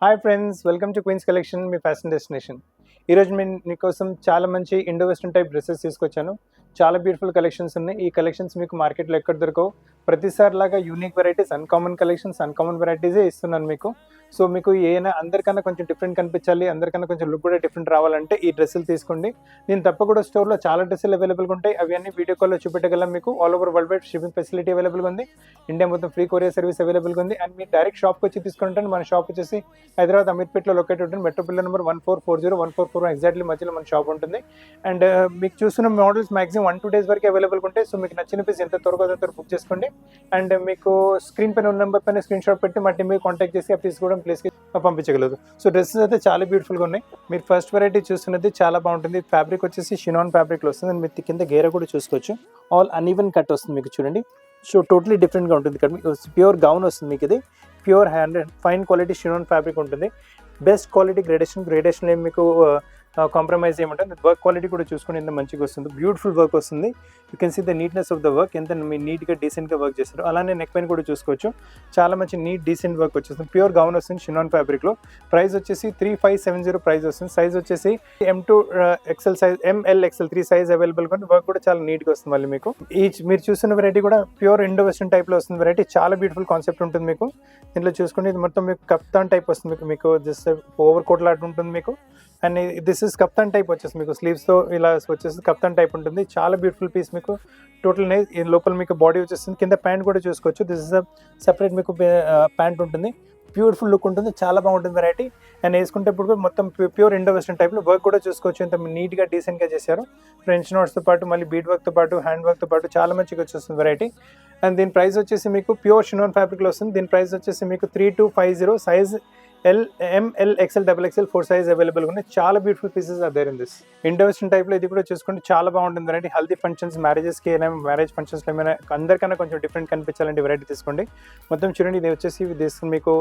Hi friends, welcome to Queens collection, మీ fashion destination. ఈరోజు నేను మీకోసం చాలా మంచి ఇండో వెస్టర్న్ టైప్ డ్రెస్సెస్ తీసుకొచ్చాను. చాలా బ్యూటిఫుల్ కలెక్షన్స్ ఉన్నాయి. ఈ కలెక్షన్స్ మీకు మార్కెట్లో ఎక్కడ దొరకవు. ప్రతిసారి లాగా unique varieties, uncommon collections, uncommon వెరైటీసే ఇస్తున్నాను మీకు. సో మీకు ఏమైనా అందరికన్నా కొంచెం డిఫరెంట్ కనిపించాలి, అందరికన్నా కొంచెం లుక్ కూడా డిఫరెంట్ రావాలంటే ఈ డ్రెస్సులు తీసుకోండి. నేను తప్పకుండా స్టోర్లో చాలా డ్రెస్సులు అవైలబుల్గా ఉంటాయి. అవి అన్ని వీడియో కాల్లో చూపెట్టగలం మీకు. All over world wide shipping facility అవైలబుల్గా ఉంది. ఇండియా మొత్తం ఫ్రీ కొరియర్ సర్వీస్ అవైలబుల్గా ఉంది. అండ్ మీరు డైరెక్ట్ షాప్కి వచ్చి తీసుకుంటే మన షాప్ వచ్చేసి హైదరాబాద్ అమీర్పేట్లో లొకేట్ ఉంటుంది. మెట్రో పిల్లర్ నెంబర్ 1440 ఎగ్జాక్ట్లీ మధ్యలో మన షాప్ ఉంటుంది. అండ్ మీకు చూస్తున్న మోడల్స్ మాక్సిమం 1-2 డేస్ వరకు అవైలబుల్గా ఉంటాయి. సో మీకు నచ్చిన పీస్ ఎంత త్వరగా బుక్ చేసుకోండి. అండ్ మీకు స్క్రీన్ పైన ఉన్న నెంబర్ పైన స్క్రీన్ షాట్ పెట్టి మా టీమ్ మీరు కాంటాక్ట్ చేసి ఆ పీస్ కూడా ప్లేస్కి పంపించగలదు. సో డ్రెస్సెస్ అయితే చాలా బ్యూటిఫుల్గా ఉన్నాయి. మీరు ఫస్ట్ వెరైటీ చూస్తున్నది చాలా బాగుంటుంది. ఫ్యాబ్రిక్ వచ్చేసి షినాన్ ఫ్యాబ్రిక్లో వస్తుంది. అండ్ మీరు కింద గేర కూడా చూసుకోవచ్చు. ఆల్ అన్ఈవెన్ కట్ వస్తుంది మీకు చూడండి. సో టోటలీ డిఫరెంట్గా ఉంటుంది. ఇక్కడ మీకు ప్యూర్ గౌన్ వస్తుంది. మీకు ఇది ప్యూర్ ఫైన్ క్వాలిటీ షినాన్ ఫ్యాబ్రిక్ ఉంటుంది. బెస్ట్ క్వాలిటీ గ్రేడేషన్ ఏమి మీకు కాంప్రమైజ్ చేయమంటే వర్క్ క్వాలిటీ కూడా చూసుకుని ఎంత మంచిగా వస్తుంది. బ్యూటిఫుల్ వర్క్ వస్తుంది. You can see the neatness of the work, ఎంత నీట్గా డీసెంట్గా వర్క్ చేస్తారు. అలానే నెక్ పైన కూడా చూసుకోవచ్చు. చాలా మంచి నీట్ డీసెంట్ వర్క్ వచ్చేస్తుంది. ప్యూర్ గౌన్ వస్తుంది షినాన్ ఫ్యాబ్రిక్లో. ప్రైస్ వచ్చేసి 3570 ప్రైస్ వస్తుంది. సైజ్ వచ్చేసి M2 XL size, ML XL 3 size అవైలబుల్గా ఉంది. వర్క్ కూడా చాలా నీట్గా వస్తుంది. మళ్ళీ మీకు మీరు చూస్తున్న వెరైటీ కూడా ప్యూర్ ఇండో వెస్టర్న్ టైప్లో వస్తుంది. వెరైటీ చాలా బ్యూటిఫుల్ కాన్సెప్ట్ ఉంటుంది మీకు. దీంట్లో చూసుకుంటే ఇది మొత్తం మీకు కప్తాన్ టైప్ వస్తుంది. మీకు జస్ట్ ఓవర్ కోట్ లాంటి ఉంటుంది మీకు. అండ్ దిస్ ఇస్ కప్తాన్ టైప్ వచ్చేసి మీకు స్లీవ్స్తో ఇలా వచ్చేసి కప్తాన్ టైప్ ఉంటుంది. చాలా బ్యూటిఫుల్ పీస్ మీకు. టోటల్ లోపల మీకు బాడీ వచ్చేస్తుంది. కింద ప్యాంట్ కూడా చూసుకోవచ్చు. దిస్ ఇస్ సెపరేట్ మీకు ప్యాంట్ ఉంటుంది. బ్యూటిఫుల్ లుక్ ఉంటుంది. చాలా బాగుంటుంది వెరైటీ. అండ్ వేసుకుంటే ఇప్పుడు మొత్తం ప్యూర్ ఇండో వెస్టర్న్ టైప్లో వర్క్ కూడా చూసుకోవచ్చు. ఇంత నీట్గా డీసెంట్గా చేశారు. ఫ్రెంచ్ నోట్స్తో పాటు మళ్ళీ బీడ్ వర్క్తో పాటు హ్యాండ్ వర్క్తో పాటు చాలా మంచిగా వచ్చేస్తుంది వెరైటీ. అండ్ దీని ప్రైస్ వచ్చేసి మీకు ప్యూర్ షినాన్ ఫ్యాబ్రిక్లో వస్తుంది. దీని ప్రైస్ వచ్చేసి మీకు 3250. Size ML XL XXL 4 size అవైలబుల్గా ఉన్నాయి. చాలా beautiful pieces are there in this Indo western టైప్లో. ఇది కూడా చూసుకుంటే చాలా బాగుంటుంది వెరైటీ. హెల్దీ ఫంక్షన్స్, మ్యారేజెస్కి ఏమైనా మ్యారేజ్ ఫంక్షన్స్లో ఏమైనా అందరికన్నా కొంచెం డిఫరెంట్ కనిపించాలంటే వెరైటీ తీసుకోండి. మొత్తం చూడండి. ఇది వచ్చేసి మీకు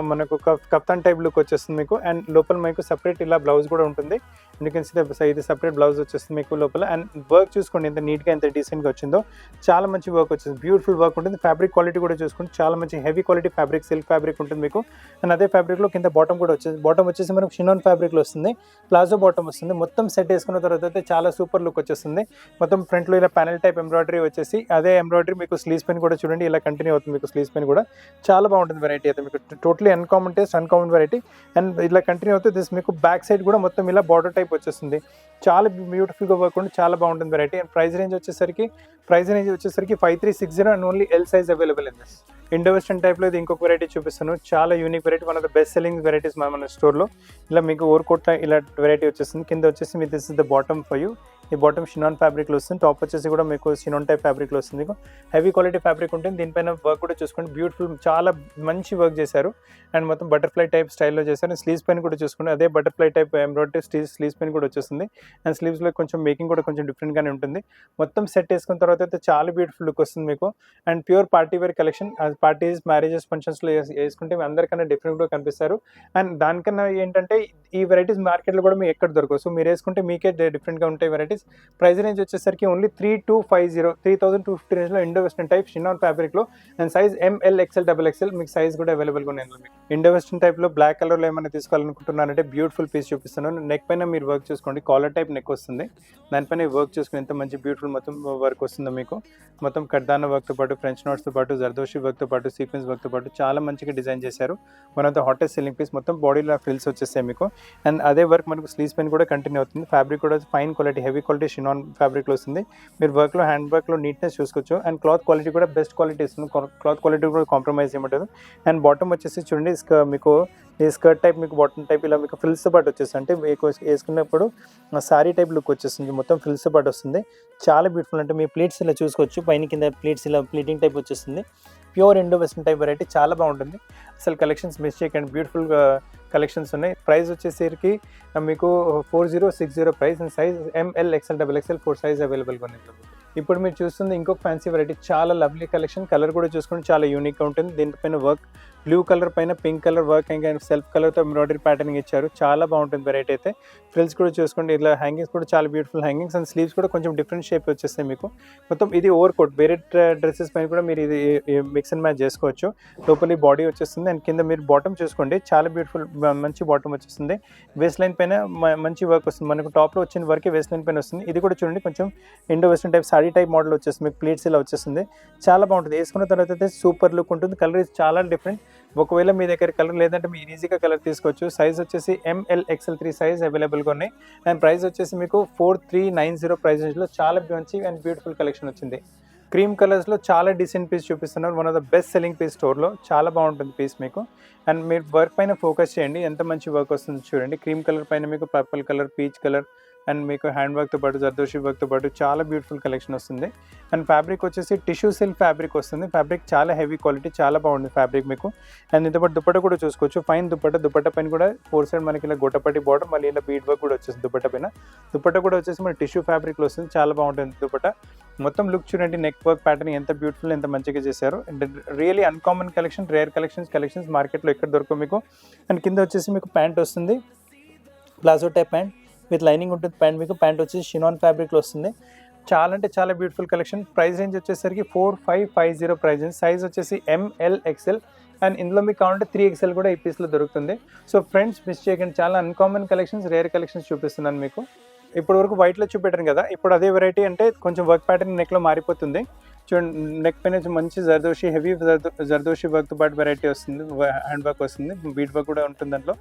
మనకు కప్తాన్ టైప్ లుక్ వచ్చేస్తుంది మీకు. అండ్ లోపల మీకు సపరేట్ ఇలా బ్లౌజ్ కూడా ఉంటుంది. ఎందుకంటే ఇది సపరేట్ బ్లౌజ్ వచ్చేస్తుంది మీకు లోపల. అండ్ వర్క్ చూసుకోండి ఎంత నీట్గా ఎంత డీసెంట్గా వచ్చిందో. చాలా మంచి వర్క్ వచ్చేసి బ్యూటిఫుల్ వర్క్ ఉంటుంది. ఫ్యాబ్రిక్ క్వాలిటీ కూడా చూసుకుంటే చాలా మంచి heavy quality fabric, silk fabric ఉంటుంది మీకు. అండ్ అదే ఫ్యాబ్రిక్లో కింద బాటమ్ కూడా వచ్చేసి, బాటమ్ వచ్చేసి మనకు షినాన్ ఫ్యాబ్రిక్లో వస్తుంది. ప్లాజో బాటమ్ వస్తుంది. మొత్తం సెట్ వేసుకున్న తర్వాత అయితే చాలా సూపర్ లుక్ వచ్చేస్తుంది. మొత్తం ఫ్రంట్లో ఇలా ప్యానెల్ టైప్ ఎంబ్రాయిడరీ వచ్చేసి, అదే ఎంబ్రాయిడరీ మీకు స్లీవ్స్ పైన కూడా చూడండి ఇలా కంటిన్యూ అవుతుంది మీకు. స్లీవ్స్ పైన కూడా చాలా బాగుంటుంది వెరైటీ అయితే మీకు. Totally uncommon taste, uncommon variety. And ఇలా కంటిన్యూ అవుతుంది. దిస్ మీకు బ్యాక్ సైడ్ కూడా మొత్తం ఇలా బార్డర్ టైప్ వచ్చేస్తుంది. చాలా బ్యూటిఫుల్గా వర్క్ ఉంటుంది. చాలా బాగుంటుంది వెరైటీ. అండ్ ప్రైస్ రేంజ్ వచ్చేసరికి 5360 and only L size available in this Indo western టైప్లో. ఇది ఇంకొక వెరైటీ చూపిస్తాను. చాలా unique variety, one of the best selling varieties మన స్టోర్లో. ఇలా మీకు ఓవర్ కోట్ ఇలా వెరైటీ వచ్చేస్తుంది. కింద వచ్చేసి me this is the bottom for you. ఈ బాటమ్ షినాన్ ఫ్యాబ్రిక్లో వస్తుంది. టాప్ వచ్చేసి కూడా మీకు షినాన్ టైప్ ఫ్యాబ్రిక్లో వస్తుంది మీకు. హెవీ క్వాలిటీ ఫ్యాబ్రిక్ ఉంటుంది. దీనిపైన వర్క్ కూడా చూసుకోండి. బ్యూటిఫుల్, చాలా మంచి వర్క్ చేశారు. అండ్ మొత్తం బటర్ఫ్లై టైప్ స్టైల్లో చేశారు. స్లీవ్స్ పైన కూడా చూసుకోండి అదే బటర్ఫ్లై టైప్ ఎంబ్రాయిడరీ స్లీవ్స్ పైన కూడా వచ్చేస్తుంది. అండ్ స్లీవ్స్లో కొంచెం మేకింగ్ కూడా కొంచెం డిఫరెంట్గానే ఉంటుంది. మొత్తం సెట్ వేసుకున్న తర్వాత అయితే చాలా బ్యూటిఫుల్ లుక్ వస్తుంది మీకు. And pure party wear collection. Parties, marriages, ఫంక్షన్స్లో వేసుకుంటే అందరికన్నా డిఫరెంట్గా కనిపిస్తారు. అండ్ దానికన్నా ఏంటంటే ఈ వెరైటీస్ మార్కెట్లో కూడా మీకు ఎక్కడ దొరకవు. సో మీరు వేసుకుంటే మీకే డిఫరెంట్గా ఉంటాయి వెరైటీస్. ప్రైస్ రేంజ్ వచ్చేసరికి ఓన్లీ 3250 రేంజ్లో ఇండో వెస్టర్న్ టైప్ షినాన్ ఫ్యాబ్రిక్లో. And size ML XL XXL మీకు సైజ్ కూడా అవైలబుల్గా ఉన్నాయి. ఇండో వెస్టర్న్ టైప్లో బ్లాక్ కలర్లో ఏమైనా తీసుకోవాలనుకుంటున్నారంటే బ్యూటిఫుల్ పీస్ చూపిస్తున్నాను. నెక్ పైన మీరు వర్క్ చూసుకోండి. కాలర్ టైప్ నెక్ వస్తుంది. దానిపైన వర్క్ చూసుకుని ఎంత మంచి బ్యూటిఫుల్ మొత్తం వర్క్ వస్తుందో మీకు. మొత్తం కడ్దానా వర్క్తో పాటు, ఫ్రెంచ్ నోట్స్తో పాటు, జర్దోషి వర్క్తో పాటు, సీక్వెన్స్ వర్క్తో పాటు చాలా మంచిగా డిజైన్ చేశారు. One of the hottest selling piece. మొత్తం బాడీలో ఫ్రిల్స్ వచ్చేస్తాయి మీకు. అండ్ అదే వర్క్ మనకు స్లీవ్స్ పైన కూడా కంటిన్యూ అవుతుంది. ఫ్యాబ్రిక్ కూడా ఫైన్ క్వాలిటీ, హెవీ క్వాలిటీ షినాన్ ఫ్యాబ్రిక్లో వస్తుంది. మీరు వర్క్లో, హ్యాండ్ వర్క్లో నీట్నెస్ చూసుకోవచ్చు. అండ్ క్లాత్ క్వాలిటీ కూడా బెస్ట్ క్వాలిటీ ఇస్తుంది. క్లాత్ క్వాలిటీ కూడా కాంప్రమైజ్ చేయమంటారు. అండ్ బాటమ్ వచ్చేసి చూడండి మీకు ఈ స్కర్ట్ టైప్, మీకు బాటమ్ టైప్ ఇలా మీకు ఫ్రిల్స్తో పాటు వచ్చేస్తుంది. అంటే మీకు వేసుకున్నప్పుడు సారీ టైప్ లుక్ వచ్చేస్తుంది. మొత్తం ఫ్రిల్స్తో పాటు వస్తుంది. చాలా బ్యూటిఫుల్. అంటే మీ ప్లీట్స్ ఇలా చూసుకోవచ్చు. పైన కింద ప్లీట్స్ ఇలా ప్లీటింగ్ టైప్ వచ్చేస్తుంది. Pure Indo western type variety. చాలా బాగుంటుంది. అసలు కలెక్షన్స్ మిస్ చేయకండి. బ్యూటిఫుల్ కలెక్షన్స్ ఉన్నాయి. ప్రైస్ వచ్చేసరికి మీకు 4060 price. And size ML XL XXL 4 size అవైలబుల్గా ఉంది. ఇప్పుడు మీరు చూస్తుంది ఇంకొక ఫ్యాన్సీ వెరైటీ. చాలా లవ్లీ కలెక్షన్. కలర్ కూడా చూసుకుంటే చాలా యూనిక్గా ఉంటుంది. దీనిపైన వర్క్ బ్లూ కలర్ పైన పింక్ కలర్ వర్క్ ఇంకా సెల్ఫ్ కలర్తో ఎంబ్రాయిడరీ ప్యాటర్నింగ్ ఇచ్చారు. చాలా బాగుంటుంది వెరైటీ అయితే. ఫ్రిల్స్ కూడా చూసుకోండి, ఇలా హ్యాంగింగ్స్ కూడా చాలా బ్యూటిఫుల్ హ్యాంగింగ్స్ అండ్ స్లీవ్స్ కూడా కొంచెం డిఫరెంట్ షేప్ వచ్చేస్తాయి మీకు. మొత్తం ఇది ఓవర్ కోట్, వేరే డ్రెస్సెస్ పైన కూడా మీరు ఇది మిక్స్ అండ్ మ్యాచ్ చేసుకోవచ్చు. లోపలి బాడీ వచ్చేస్తుంది అండ్ కింద మీరు బాటమ్ చూసుకోండి, చాలా బ్యూటిఫుల్ మంచి బాటమ్ వచ్చేస్తుంది. వేస్ట్ లైన్ పైన మంచి వర్క్ వస్తుంది, మనకు టాప్లో వచ్చిన వర్క్ వేస్ట్ లైన్ పైన వస్తుంది. ఇది కూడా చూడండి కొంచెం Indo western type saree type model వచ్చేస్తుంది, మీకు ప్లీట్స్ ఇలా వచ్చేస్తుంది. చాలా బాగుంటుంది, వేసుకున్న తర్వాత అయితే సూపర్ లుక్ ఉంటుంది. కలర్ చాలా డిఫరెంట్. ఒకవేళ మీ దగ్గర కలర్ లేదంటే మీరు ఈజీగా కలర్ తీసుకోవచ్చు. సైజ్ వచ్చేసి ML/XL 3 సైజ్ అవైలబుల్గా ఉన్నాయి అండ్ ప్రైస్ వచ్చేసి మీకు 4390 ప్రైస్ రేంజ్లో చాలా మంచి అండ్ బ్యూటిఫుల్ కలెక్షన్ వచ్చింది. క్రీమ్ కలర్స్లో చాలా డీసెంట్ పీస్ చూపిస్తున్నారు. One of the best selling piece స్టోర్లో, చాలా బాగుంటుంది పీస్ మీకు. అండ్ మీరు వర్క్ పైన ఫోకస్ చేయండి, ఎంత మంచి వర్క్ వస్తుంది చూడండి. క్రీమ్ కలర్ పైన మీకు purple colour, peach colour and మీకు హ్యాండ్ వర్క్తో పాటు జర్దోషి వర్క్తో పాటు చాలా బ్యూటిఫుల్ కలెక్షన్ వస్తుంది. అండ్ ఫ్యాబ్రిక్ వచ్చేసి టిష్యూ సిల్క్ ఫ్యాబ్రిక్ వస్తుంది. ఫ్యాబ్రిక్ చాలా హెవీ క్వాలిటీ, చాలా బాగుంది ఫ్యాబ్రిక్ మీకు. అండ్ ఇంత పాటు దుపట్ట కూడా చూసుకోవచ్చు, ఫైన్ దుపట్ట పైన కూడా 4 సైడ్ మనకి ఇలా గొట్టపట్టి బార్డర్, మళ్ళీ ఇలా బీడ్ వర్క్ కూడా వచ్చేస్తుంది దుపట్ట పైన. దుపట్ట కూడా వచ్చేసి మన టిష్యూ ఫ్యాబ్రిక్లో వస్తుంది, చాలా బాగుంటుంది దుపట్ట. మొత్తం లుక్ చూడండి, నెక్ వర్క్ ప్యాటర్న్ ఎంత బ్యూటిఫుల్, ఎంత మంచిగా చేశారు. Really uncommon collection, rare collections మార్కెట్లో ఎక్కడ దొరకవు మీకు. అండ్ కింద వచ్చేసి మీకు ప్యాంట్ వస్తుంది, palazzo type pant with lining ఉంటుంది. ప్యాంట్ మీకు ప్యాంట్ వచ్చేసి షినాన్ ఫ్యాబ్రిక్లో వస్తుంది. చాలా అంటే చాలా బ్యూటిఫుల్ కలెక్షన్. ప్రైస్ రేంజ్ వచ్చేసరికి 4550 ప్రైస్ రేంజ్. సైజ్ వచ్చేసి ML/XL అండ్ ఇందులో మీకు కావాలంటే 3XL కూడా ఈ పీస్లో దొరుకుతుంది. సో ఫ్రెండ్స్ మిస్ చేయకండి, చాలా అన్కామన్ కలెక్షన్స్, రేర్ కలెక్షన్స్ చూపిస్తున్నాను మీకు. ఇప్పుడు వరకు వైట్లో చూపెట్టాను కదా, ఇప్పుడు అదే వెరైటీ అంటే కొంచెం వర్క్ ప్యాటర్న్ నెక్లో మారిపోతుంది. చూడండి, నెక్ పైన మంచి జర్దోషి, హెవీ జర్దోషి వర్క్తో పాటు వెరైటీ వస్తుంది, హ్యాండ్ వర్క్ వస్తుంది, బీట్ వర్క్ కూడా ఉంటుంది దాంట్లో.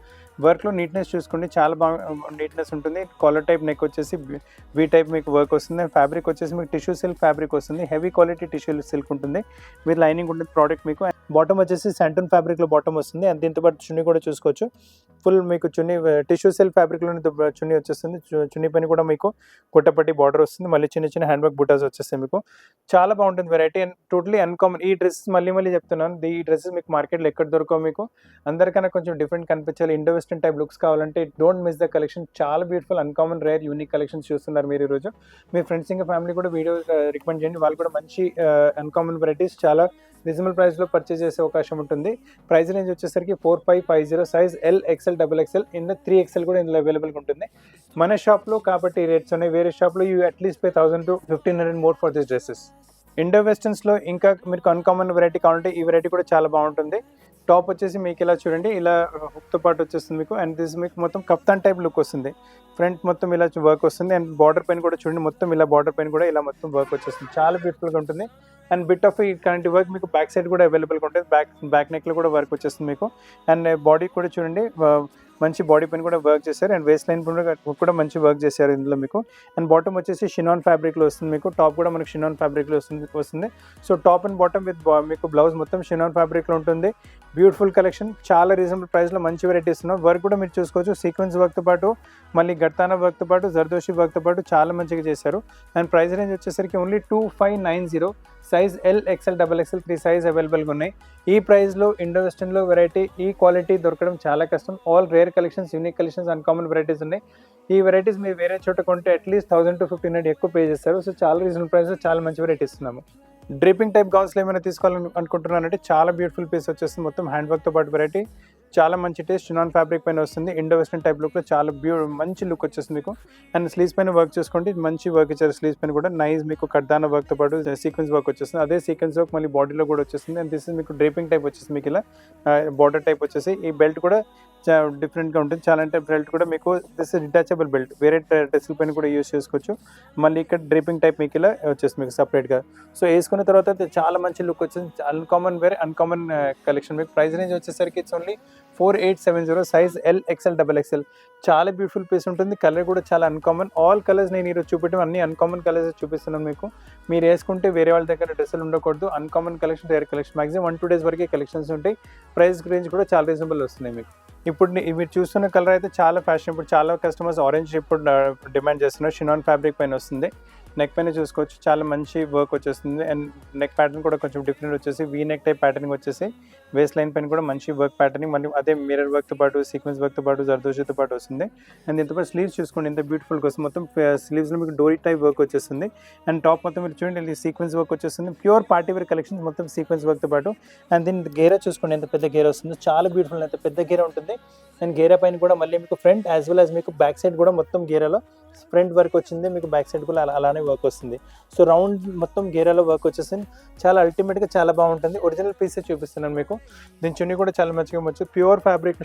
వర్క్లో నీట్నెస్ చూసుకోండి, చాలా బాగా నీట్నెస్ ఉంటుంది. కాలర్ టైప్ నెక్ వచ్చేసి వీ టైప్ మీకు వర్క్ వస్తుంది. ఫ్యాబ్రిక్ వచ్చేసి మీకు టిష్యూ సిల్క్ ఫ్యాబ్రిక్ వస్తుంది, హెవీ క్వాలిటీ టిష్యూ సిల్క్ ఉంటుంది, విత్ లైనింగ్ ఉంటుంది ప్రోడక్ట్ మీకు. బాటమ్ వచ్చేసి శాంటూన్ ఫ్యాబ్రిక్లో బాటమ్ వస్తుంది అండ్ దీంతో పాటు చున్నీ కూడా చూసుకోవచ్చు. ఫుల్ మీకు చున్నీ టిష్యూ సిల్క్ ఫ్యాబ్రిక్లోనే చున్నీ వచ్చేస్తుంది. చున్నీ పైన కూడా మీకు గుట్టపట్టి బార్డర్ వస్తుంది, మళ్ళీ చిన్న చిన్న హ్యాండ్ వర్క్ బుటాస్ వచ్చేస్తాయి మీకు. చాలా బాగుంటుంది వెరైటీ అండ్ టోటలీ అన్కామన్. ఈ డ్రెస్సెస్ మళ్ళీ చెప్తున్నాను, ఈ డ్రెస్సెస్ మీకు మార్కెట్లో ఎక్కడ దొరకవు మీకు. అందరికన్నా కొంచెం డిఫరెంట్ కనిపించాలి, ఇండో వెస్టర్న్ టైప్ లుక్స్ కావాలంటే డోంట్ మిస్ ద కలెక్షన్. చాలా beautiful uncommon rare unique collections చూస్తున్నారు మీరు ఈరోజు. మీ ఫ్రెండ్స్ ఇంకా ఫ్యామిలీ కూడా వీడియో రికమెండ్ చేయండి, వాళ్ళు కూడా మంచి అన్కామన్ వెరైటీస్ చాలా రీజనబుల్ ప్రైస్లో పర్చేస్ చేసే అవకాశం ఉంటుంది. ప్రైస్ రేంజ్ వచ్చేసరికి 4550, సైజ్ LXL XXL, ఇందులో 3XL కూడా ఇందులో అవైలబుల్గా ఉంటుంది. మన షాప్లో కాబట్టి రేట్స్ ఉన్నాయి, వేరే షాప్లో you at least pay 1000 to 1500 more for this dresses. Indo వెస్టర్న్స్లో ఇంకా మీకు అన్కామన్ వెరైటీ కావాలంటే ఈ వెరైటీ కూడా చాలా బాగుంటుంది. టాప్ వచ్చేసి మీకు ఇలా చూడండి, ఇలా హుక్తో పాటు వచ్చేస్తుంది మీకు. అండ్ దిస్ మీకు మొత్తం కప్తాన్ టైప్ లుక్ వస్తుంది, ఫ్రంట్ మొత్తం ఇలా వర్క్ వస్తుంది. అండ్ బార్డర్ పైన కూడా చూడండి, మొత్తం ఇలా బార్డర్ పైన కూడా ఇలా మొత్తం వర్క్ వచ్చేస్తుంది, చాలా బ్యూటిఫుల్గా ఉంటుంది. అండ్ బిట్ ఆఫ్ ఇట్లాంటి వర్క్ మీకు బ్యాక్ సైడ్ కూడా అవైలబుల్గా ఉంటుంది, బ్యాక్ నెక్లో కూడా వర్క్ వచ్చేస్తుంది మీకు. అండ్ బాడీ కూడా చూడండి, మంచి బాడీ పైన కూడా వర్క్ చేశారు అండ్ వేస్ట్ లైన్ కూడా మంచి వర్క్ చేశారు ఇందులో మీకు. అండ్ బాటమ్ వచ్చేసి షినాన్ ఫ్యాబ్రిక్లో వస్తుంది మీకు, టాప్ కూడా మనకు షినాన్ ఫ్యాబ్రిక్లో వస్తుంది. So top and bottom with మీకు బ్లౌజ్ మొత్తం షినాన్ ఫ్యాబ్రిక్లో ఉంటుంది. బ్యూటిఫుల్ కలెక్షన్, చాలా రీజనబుల్ ప్రైస్లో మంచి వెరైటీస్ ఉన్నాయి. వర్క్ కూడా మీరు చూసుకోవచ్చు, సీక్వెన్స్ వర్క్తో పాటు మళ్ళీ గట్టానా వర్క్తో పాటు జర్దోషి వర్క్తో పాటు చాలా మంచిగా చేశారు. అండ్ ప్రైస్ రేంజ్ వచ్చేసరికి only 2590, size LXL XXL 3 size అవైలబుల్గా ఉన్నాయి. ఈ ప్రైస్లో ఇండో వెస్టర్న్లో వెరైటీ ఈ క్వాలిటీ దొరకడం చాలా కష్టం. All rare collections, unique collections, uncommon varieties ఉన్నాయి. ఈ వెరైటీస్ మీరు వేరే చోట కొంటే అట్లీస్ట్ 1000 to 1500 ఎక్కువ పే చేస్తారు. సో చాలా రీజనబుల్ ప్రైస్లో చాలా మంచి వెరైటీస్ ఇస్తున్నాము. డ్రిపింగ్ టైప్ గౌన్స్లో ఏమైనా తీసుకోవాలని అనుకుంటున్నానంటే చాలా బ్యూటిఫుల్ పీస్ వచ్చేస్తుంది, మొత్తం హ్యాండ్ వర్క్తో పాటు వెరైటీ, చాలా మంచి టేస్ట్. షినాన్ ఫ్యాబ్రిక్ పైన వస్తుంది, ఇండో వెస్టర్న్ టైప్ లుక్లో చాలా మంచి లుక్ వచ్చేస్తుంది మీకు. అండ్ స్లీవ్స్ పైన వర్క్ చేసుకోండి, మంచి వర్క్ ఇచ్చారు స్లీవ్స్ పైన కూడా. నైస్ మీకు కడ్దానా వర్క్తో పాటు సీక్వెన్స్ వర్క్ వచ్చేస్తుంది, అదే సీక్వెన్స్ వర్క్ మళ్ళీ బాడీలో కూడా వచ్చేస్తుంది. అండ్ దిస్ ఇస్ మీకు డ్రిపింగ్ టైప్ వచ్చేసి మీకు ఇలా బార్డర్ టైప్ వచ్చేసి. ఈ బెల్ట్ కూడా డిఫరెంట్గా ఉంటుంది, చాలా అంటే బెల్ట్ కూడా మీకు దిస్ డిటాచబుల్ బెల్ట్, వేరే డ్రెస్సుల పైన కూడా యూస్ చేసుకోవచ్చు. మళ్ళీ ఇక్కడ డ్రిపింగ్ టైప్ మీకు ఇలా వచ్చేసి మీకు సపరేట్గా. సో వేసుకున్న తర్వాత చాలా మంచి లుక్ వచ్చింది, అన్కామన్ వేరే అన్కామన్ కలెక్షన్ మీకు. ప్రైస్ రేంజ్ వచ్చేసరికి it's only 4870, size LXL XXL. చాలా బ్యూటిఫుల్ పీస్ ఉంటుంది, కలర్ కూడా చాలా అన్కామన్. ఆల్ కలర్స్ నేను ఈరోజు చూపెట్టాను, అన్ని అన్కామన్ కలర్స్ చూపిస్తున్నాను మీకు. మీరు వేసుకుంటే వేరే వాళ్ళ దగ్గర డ్రెస్సులు ఉండకూడదు, uncommon collection, rare collection. Maximum 1-2 days వరకే కలెక్షన్స్ ఉంటాయి. ప్రైస్ రేంజ్ కూడా చాలా రీజనబుల్ వస్తున్నాయి మీకు. ఇప్పుడు మీరు చూస్తున్న కలర్ అయితే చాలా ఫ్యాషన్, ఇప్పుడు చాలా కస్టమర్స్ ఆరెంజ్ ఇప్పుడు డిమాండ్ చేస్తున్నారు. షినాన్ ఫ్యాబ్రిక్ పైన వస్తుంది, నెక్ పైన చూసుకోవచ్చు, చాలా మంచి వర్క్ వచ్చేస్తుంది. అండ్ నెక్ ప్యాటర్న్ కూడా కొంచెం డిఫరెంట్ వచ్చేసి వీ నెక్ టైప్ ప్యాటర్నింగ్ వచ్చేసి వేస్ట్ లైన్ పైన కూడా మంచి వర్క్ ప్యాటర్నింగ్, మళ్ళీ అదే మిర్రర్ వర్క్తో పాటు సీక్వెన్స్ వర్క్తో పాటు జర్దోషితో పాటు వస్తుంది. అండ్ దీంతో పాటు స్లీవ్స్ చూసుకోండి ఎంత బ్యూటిఫుల్గా వస్తుంది. మొత్తం స్లీవ్స్లో మీకు డోరీ టైప్ వర్క్ వచ్చేస్తుంది. అండ్ టాప్ మొత్తం మీరు చూడండి సీక్వెన్స్ వర్క్ వచ్చేస్తుంది. ప్యూర్ పార్టీ వేర్ కలెక్షన్స్ మొత్తం సీక్వెన్స్ వర్క్తో పాటు. అండ్ దీని గేరా చూసుకోండి ఎంత పెద్ద గేరా వస్తుంది, చాలా బ్యూటిఫుల్ ఎంత పెద్ద గేరా ఉంటుంది. అండ్ గేరా పైన కూడా మళ్ళీ మీకు ఫ్రంట్ యాజ్ వెల్ యాజ్ మీకు బ్యాక్ సైడ్ కూడా మొత్తం గేరాలో ఫ్రంట్ వర్క్ వచ్చింది, మీకు బ్యాక్ సైడ్ కూడా అలానే వర్క్ వస్తుంది. సో రౌండ్ మొత్తం గేరాలో వర్క్ వచ్చేసింది, చాలా అల్టిమేట్గా చాలా బాగుంటుంది. ఒరిజినల్ పీసెస్ చూపిస్తున్నాను మీకు. దీని చున్నీ కూడా చాలా మంచిగా వచ్చి ప్యూర్ ఫ్యాబ్రిక్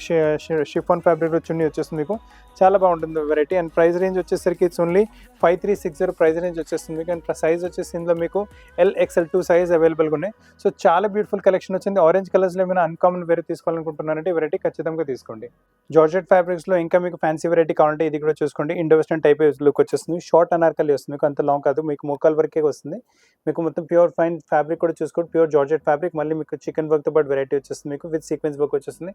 షిఫాన్ ఫ్యాబ్రిక్లో చున్నీ వచ్చేస్తుంది మీకు, చాలా బాగుంటుంది వెరైటీ. అండ్ ప్రైస్ రేంజ్ వచ్చేసరికి ఇట్స్ ఓన్లీ 5360 ప్రైస్ రేంజ్ వచ్చేస్తుంది మీకు. అండ్ సైజ్ వచ్చేసి ఇందులో మీకు LXL2 సైజ్ అవైలబుల్గా ఉన్నాయి. సో చాలా బ్యూటిఫుల్ కలెక్షన్ వచ్చింది. ఆరెంజ్ కలర్స్లో ఏమైనా అన్కామన్ వేరే తీసుకోవాలనుకుంటున్నారంటే ఈ వెరైటీ ఖచ్చితంగా తీసుకోండి. జార్జెట్ ఫ్యాబ్రిక్స్లో ఇంకా మీకు ఫ్యాన్సీ వెరైటీ కావాలంటే ఇది కూడా చూసుకోండి. ఇండో వెస్టర్న్ టైప్ లుక్ వచ్చేస్తుంది, షార్ట్ అనార్కలి వస్తుంది మీకు, అంత లాంగ్ కాదు, మీకు మోకాల్ వరకే వస్తుంది మీకు. మొత్తం ప్యూర్ ఫైన్ ఫ్యాబ్రిక్ కూడా చూసుకోండి, ప్యూర్ జార్జెట్ ఫ్యాబ్రిక్. మళ్ళీ మీకు చికెన్ వర్క్తో పాటు వెరైటీ వచ్చేస్తుంది మీకు, విత్ సీక్వెన్స్ వర్క్ వచ్చేస్తుంది.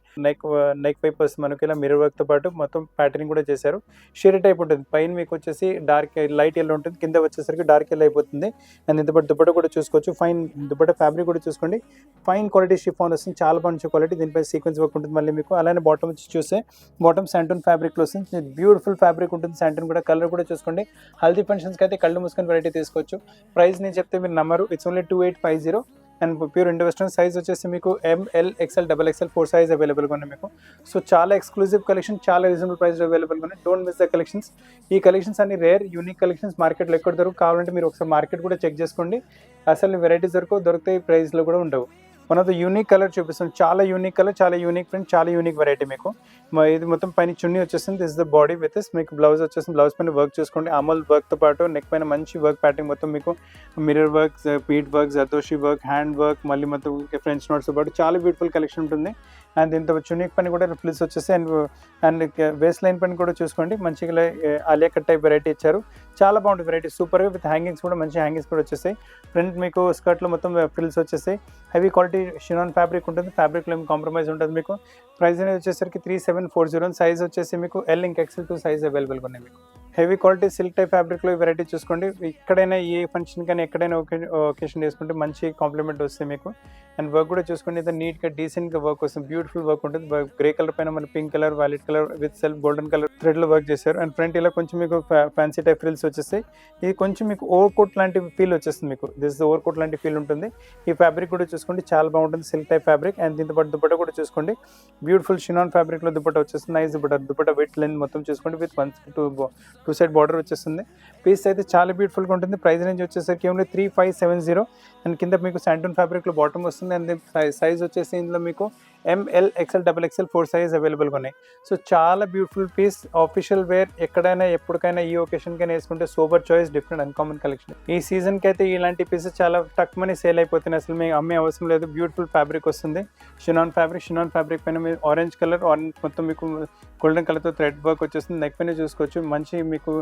నెక్ వైప్ వస్తుంది మనకి ఇలా మిర్రర్ వర్క్తో పాటు మొత్తం ప్యాటర్నింగ్ కూడా చేశారు. షేర్ టైప్ ఉంటుంది, పైన మీకు వచ్చేసి డార్క్ లైట్ ఎల్లో ఉంటుంది, కింద వచ్చేసరికి డార్క్ ఎల్లో అయిపోతుంది. అండ్ ఇంత పాటు దుపట్ట కూడా చూసుకోవచ్చు, ఫైన్ దుపట్ట ఫ్యాబ్రిక్ కూడా చూసుకోండి, ఫైన్ క్వాలిటీ షిఫాన్ వస్తుంది, చాలా మంచి క్వాలిటీ. దీనిపై సీక్వెన్స్ వర్క్ ఉంటుంది. మళ్ళీ మీకు అలానే బాటమ్ వచ్చి చూస్తే బాటమ్ శాంటూన్ ఫ్యాబ్రిక్లో వస్తుంది, బ్యూటిఫుల్ ఫ్యాబ్రిక్ ఉంటుంది. శాంటూన్ కూడా కలర్ కూడా చూసుకోండి, హల్దీ ఫంక్షన్స్కి అయితే కళ్ళు మూసుకొని వెరైటీ తీసుకోవచ్చు. ప్రైస్ నేను చెప్తే మీరు నమ్మరు, it's only 2850. And pure Indo western size వచ్చేసి మీకు MLXL XXL 4 సైజ్ అవైలబుల్గా ఉన్నాయి మీకు. సో చాలా ఎక్స్క్లూజివ్ కలెక్షన్, చాలా రీజనబుల్ ప్రైస్ అవైలబుల్గా ఉన్నాయి. Don't miss the collections. ఈ కలెక్షన్స్ అన్ని రేర్ యూనిక్ కలెక్షన్స్, మార్కెట్లో ఎక్కడ కావాలంటే మీరు ఒకసారి మార్కెట్ కూడా చెక్ చేసుకోండి. అసలు వెరైటీస్ దొరుకుతాయి, ప్రైస్లో కూడా ఉండవు. One of the unique colour చూపిస్తుంది, చాలా యూనిక్ కలర్, చాలా యూనిక్ ప్రింట్, చాలా యూనిక్ వెరైటీ మీకు. ఇది మొత్తం పైన చున్నీ వచ్చేస్తుంది, దిస్ ద బాడీ విత్ మీకు బ్లౌజ్ వచ్చేస్తుంది. బ్లౌజ్ పైన వర్క్ చూసుకోండి, అమల్ వర్క్తో పాటు నెక్ పైన మంచి వర్క్ ప్యాటర్న్ మొత్తం మీకు, mirror work, bead work, zardozi work, hand work, మళ్ళీ మొత్తం ఫ్రెంచ్ నోట్స్తో పాటు చాలా బ్యూటిఫుల్ కలెక్షన్ ఉంటుంది. అండ్ దీంతో చున్నీ పైన కూడా రిఫ్లిస్ వచ్చేసి అండ్ వేస్ట్ లైన్ పైన కూడా చూసుకోండి, మంచిగా ఆలియా కట్ టైప్ వెరైటీ ఇచ్చారు, చాలా బాగుంటుంది వెరైటీ, సూపర్గా. విత్ హ్యాంగింగ్స్ కూడా మంచి హ్యాంగింగ్స్ కూడా వచ్చేసాయి. ఫ్రంట్ మీకు స్కర్ట్లో మొత్తం ఫ్రిల్స్ వచ్చేసాయి. హెవీ క్వాలిటీ షినాన్ ఫ్యాబ్రిక్ ఉంటుంది, ఫ్యాబ్రిక్లో ఏమి కాంప్రమైజ్ ఉంటుంది మీకు. ప్రైస్ అనేది వచ్చేసరికి 3740. సైజ్ వచ్చేసి మీకు LXL2 సైజ్ అవైలబుల్గా ఉన్నాయి మీకు. హెవీ క్వాలిటీ సిల్క్ టైప్ ఫ్యాబ్రిక్లో వెరైటీ చూసుకోండి, ఎక్కడైనా ఏ ఫంక్షన్ కానీ ఎక్కడైనా ఒకేషన్ చేసుకుంటే మంచి కాంప్లిమెంట్ వస్తుంది మీకు. అండ్ వర్క్ కూడా చూసుకోండి, ఇంత నీట్గా డీసెంట్గా వర్క్ వస్తుంది, బ్యూటిఫుల్ వర్క్ ఉంటుంది. గ్రే కలర్ పైన మన pink colour, violet colour with self golden colour థ్రెడ్లో వర్క్ చేశారు. అండ్ ఫ్రంట్ ఇలా కొంచెం మీకు ఫ్యాన్సీ టైప్ ఫ్రిల్స్ వచ్చేస్తాయి. ఇది కొంచెం మీకు ఓవర్ కోట్ లాంటి ఫీల్ వచ్చేస్తుంది మీకు, దిస్ ఓవర్ కోట్ లాంటి ఫీల్ ఉంటుంది. ఈ ఫ్యాబ్రిక్ కూడా చూసుకోండి, చాలా బాగుంటుంది, సిల్క్ టైప్ ఫ్యాబ్రిక్. అండ్ దీంతో పాటు దుపట్ట కూడా చూసుకోండి, బ్యూటిఫుల్ షినాన్ ఫ్యాబ్రిక్లో దుపట్ట వచ్చేస్తుంది, నైస్ దుపట్ట విత్ లెంత్ మొత్తం చూసుకోండి, విత్ 2 సైడ్ బార్డర్ వచ్చేస్తుంది. పీస్ అయితే చాలా బ్యూటిఫుల్గా ఉంటుంది. ప్రైస్ రేంజ్ వచ్చేసరికి ఓన్లీ 3570. అండ్ కింద మీకు శాంటూన్ ఫ్యాబ్రిక్లో బాటమ్ వస్తుంది. అండ్ సైజ్ వచ్చేసి ఇందులో మీకు MLXL XXL 4 సైజ్ అవైలబుల్గా ఉన్నాయి. సో చాలా బ్యూటిఫుల్ పీస్, ఆఫీషియల్ వేర్, ఎక్కడైనా ఎప్పటికైనా ఈ ఒకేషన్కైనా వేసుకుంటే super choice, different uncommon collection. ఈ సీజన్కి అయితే ఇలాంటి పీసెస్ చాలా తక్కువని సేల్ అయిపోతున్నాయి, అసలు మీకు అమ్మే అవసరం లేదు. బ్యూటిఫుల్ ఫ్యాబ్రిక్ వస్తుంది, షినాన్ ఫ్యాబ్రిక్ పైన మీరు ఆరెంజ్ మొత్తం మీకు గోల్డెన్ కలర్తో థ్రెడ్ వర్క్ వచ్చేస్తుంది. నెక్ పైన చూసుకోవచ్చు, మంచి మీకు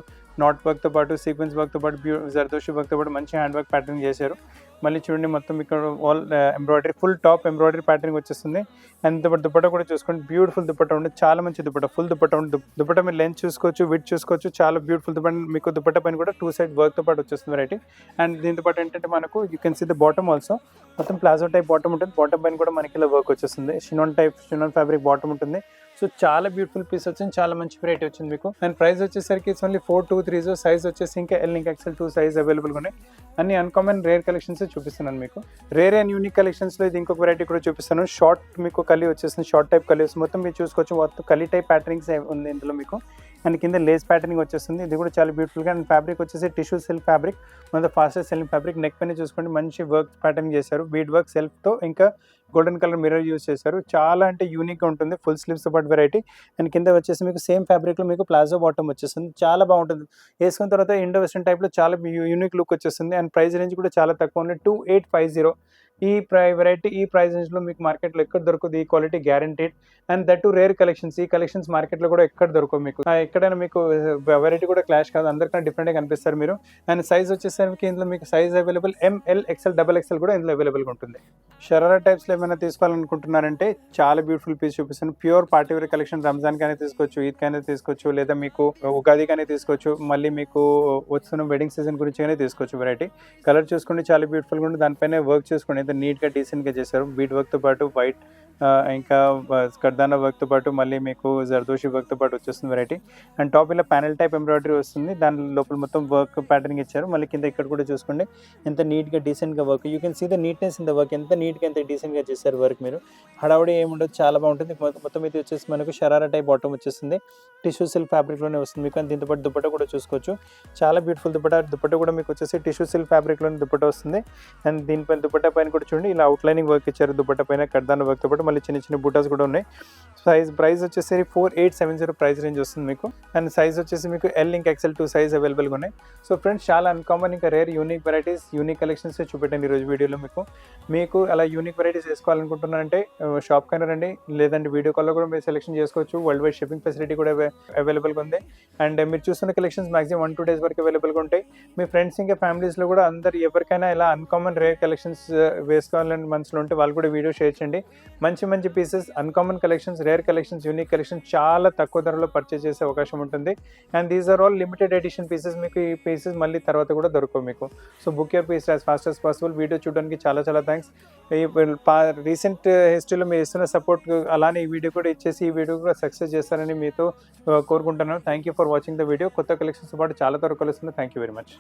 నాట్ వర్క్తో పాటు సీక్వెన్స్ వర్క్తో పాటు జర్దోషి వర్క్తో పాటు మంచి హ్యాండ్ వర్క్ ప్యాటర్న్ చేశారు. మళ్ళీ చూడండి మొత్తం ఇక్కడ all embroidery, full top embroidery pattern వచ్చేస్తుంది. అండ్ దుపట్ట కూడా చూసుకోండి, బ్యూటిఫుల్ దుపట్ట ఉంటుంది, చాలా మంచి దుపట్ట, ఫుల్ దుపట్ట ఉంటుంది. దుపట్ట మీరు లెంత్ చూసుకోవచ్చు, విడ్త్ చూసుకోవచ్చు, చాలా బ్యూటిఫుల్ దుపట్ట. మీకు దుపట్ట పైన కూడా 2 సైడ్ వర్క్తో పాటు వచ్చేస్తుంది వెరైటీ. అండ్ దీంతో పాటు ఏంటంటే మనకు you can see the bottom also, మొత్తం ప్లాజో టైప్ బాటమ్ ఉంటుంది. బాటమ్ పైన కూడా మనకి ఇలా వర్క్ వచ్చేస్తుంది, షినాన్ ఫ్యాబ్రిక్ బాటమ్ ఉంటుంది. సో చాలా బ్యూటిఫుల్ పీస్ వచ్చింది, చాలా మంచి వెరైటీ వచ్చింది మీకు. అండ్ ప్రైస్ వచ్చేసరికి ఇట్స్ ఓన్లీ 4230. సైజ్ వచ్చేసి ఇంకా LXL2 సైజ్ అవైలబుల్గా ఉన్నాయి. అన్ని అన్కామన్ రేర్ కలెక్షన్స్ చూపిస్తున్నాను మీకు. రేర్ అండ్ యూనిక్ కలెక్షన్స్లో ఇది ఇంకొక వెరైటీ కూడా చూపిస్తాను. షార్ట్ మీకు కలి వచ్చేసింది, షార్ట్ టైప్ కలి వస్తుంది, మొత్తం మీరు చూసుకోవచ్చు, మొత్తం కలి టైప్ ప్యాటర్నింగ్స్ ఉంది ఇందులో మీకు. అండ్ కింద లేస్ ప్యాటర్నింగ్ వచ్చేస్తుంది, ఇది కూడా చాలా బ్యూటిఫుల్గా. అండ్ ఫ్యాబ్రిక్ వచ్చేసి టిష్యూ సిల్క్ ఫ్యాబ్రిక్, మన ఫాస్టెస్ట్ సెల్లింగ్ ఫ్యాబ్రిక్. నెక్ పైన చూసుకోండి, మంచి వర్క్ ప్యాటర్నింగ్ చేశారు, బీడ్ వర్క్ సెల్ఫ్తో, ఇంకా గోల్డెన్ కలర్ మిర్రర్ యూజ్ చేశారు. చాలా అంటే యూనిక్గా ఉంటుంది, ఫుల్ స్లీవ్స్తో పాటు వెరైటీ. అండ్ కింద వచ్చేసి మీకు సేమ్ ఫ్యాబ్రిక్లో మీకు ప్లాజో బాటమ్ వచ్చేస్తుంది, చాలా బాగుంటుంది. వేసుకున్న తర్వాత ఇండో వెస్టర్న్ టైప్లో చాలా యూనిక్ లుక్ వచ్చేస్తుంది. అండ్ ప్రైస్ రేంజ్ కూడా చాలా తక్కువ ఉంది, 2850. ఈ వెరైటీ ఈ ప్రైస్ రేంజ్లో మీకు మార్కెట్లో ఎక్కడ దొరకదు, ఈ quality guaranteed. And that to rare collections, ఈ కలెక్షన్స్ మార్కెట్లో కూడా ఎక్కడ దొరకవు మీకు. ఎక్కడైనా మీకు వెరైటీ కూడా క్లాష్ కాదు, అందరికన్నా డిఫరెంట్గా కనిపిస్తారు మీరు. అండ్ సైజ్ వచ్చేసరికి ఇందులో మీకు సైజ్ అవైలబుల్ MLXL XXL కూడా ఇందులో అవైలబుల్గా ఉంటుంది. షరారా టైప్స్లో ఏమైనా తీసుకోవాలనుకుంటున్నారంటే చాలా బ్యూటిఫుల్ పీస్ చూపిస్తాను. ప్యూర్ పార్టీ వేర్ కలెక్షన్, రంజాన్కైనా తీసుకోవచ్చు, ఈద్కైనా తీసుకోవచ్చు, లేదా మీకు ఉగాదికైనా తీసుకోవచ్చు, మళ్ళీ మీకు వస్తున్న వెడ్డింగ్ సీజన్ గురించి అయినా తీసుకోవచ్చు. వెరైటీ కలర్ చూసుకోండి, చాలా బ్యూటిఫుల్గా ఉంటుంది. దానిపైన వర్క్ చూసుకోండి, ఎంత నీట్గా డీసెంట్గా చేశారు. బీట్ వర్క్తో పాటు వైట్ ఇంకా కర్దానా వర్క్తో పాటు మళ్ళీ మీకు జర్దోషి వర్క్తో పాటు వచ్చేస్తుంది వెరైటీ. అండ్ టాప్ ఇలా ప్యానెల్ టైప్ ఎంబ్రాయిడరీ వస్తుంది, దాని లోపల మొత్తం వర్క్ ప్యాటర్నింగ్ ఇచ్చారు. మళ్ళీ కింద ఇక్కడ కూడా చూసుకోండి ఎంత నీట్గా డీసెంట్గా work. You can see the neatness in the work, ఎంత నీట్గా ఎంత డీసెంట్గా చేశారు వర్క్. మీరు హడావుడి ఏముండదు, చాలా బాగుంటుంది. మొత్తం ఇది వచ్చేసి మనకు షరారా టైప్ బాటమ్ వచ్చేస్తుంది, టిష్యూ సిల్క్ ఫ్యాబ్రిక్లోనే వస్తుంది మీకు. అండ్ దీంతో పాటు దుపట్టా కూడా చూసుకోవచ్చు, చాలా బ్యూటిఫుల్ దుపట్టా కూడా మీకు వచ్చేసి టిష్యూ సిల్క్ ఫ్యాబ్రిక్లోనే దుపట్టా వస్తుంది. అండ్ దీనిపైన దుపట్టా పైన కూడా చూడండి ఇలా అవుట్లైనింగ్ వర్క్ ఇచ్చారు. దుపట్టా పైన కర్దానా వర్క్తో పాటు మళ్ళీ చిన్న చిన్న బూటాస్ కూడా ఉన్నాయి. ప్రైస్ వచ్చేసి 4870 ప్రైస్ రేంజ్ వస్తుంది మీకు. అండ్ సైజ్ వచ్చేసి మీకు ఎల్ ఇంకా ఎక్సెల్ 2 సైజ్ అవైలబుల్గా ఉన్నాయి. సో ఫ్రెండ్స్, చాలా అన్కామన్ ఇంకా rare unique varieties, unique collections చూపెట్టండి ఈరోజు వీడియోలో. మీకు అలా యూనిక్ వెరైటీస్ వేసుకోవాలనుకుంటున్నారంటే షాప్కైనా రండి, లేదంటే వీడియో కాల్లో కూడా మీరు సెలెక్షన్ చేసుకోవచ్చు. వరల్డ్ వైడ్ షిప్పింగ్ ఫెసిలిటీ కూడా అవైలబుల్గా ఉంది. అండ్ మీరు చూస్తున్న కలెక్షన్స్ మాక్సిమం 1-2 days వరకు అవైలబుల్గా ఉంటాయి. మీ ఫ్రెండ్స్ ఇంకా ఫ్యామిలీస్లో కూడా అందరు ఎవరికైనా ఇలా అన్కామన్ రేర్ కలెక్షన్స్ వేసుకోవాలని మనసులో ఉంటే వాళ్ళు కూడా వీడియో షేర్ చేయండి. మంచి మంచి pieces, uncommon collections, rare collections, unique collections చాలా తక్కువ ధరలో పర్చేస్ చేసే అవకాశం ఉంటుంది. And these are all limited edition pieces. మీకు ఈ పీసెస్ మళ్ళీ తర్వాత కూడా దొరకవు మీకు. So book your piece as fast as possible. Video చూడడానికి చాలా చాలా థ్యాంక్స్. ఈ రీసెంట్ హిస్టరీలో మీరు ఇస్తున్న సపోర్ట్ అలానే ఈ వీడియో కూడా ఇచ్చేసి ఈ వీడియో కూడా సక్సెస్ చేస్తారని మీతో కోరుకుంటున్నాను. Thank you for watching the video. కొత్త కలెక్షన్స్ పాటు చాలా త్వరగా కలుస్తుంది. Thank you very much.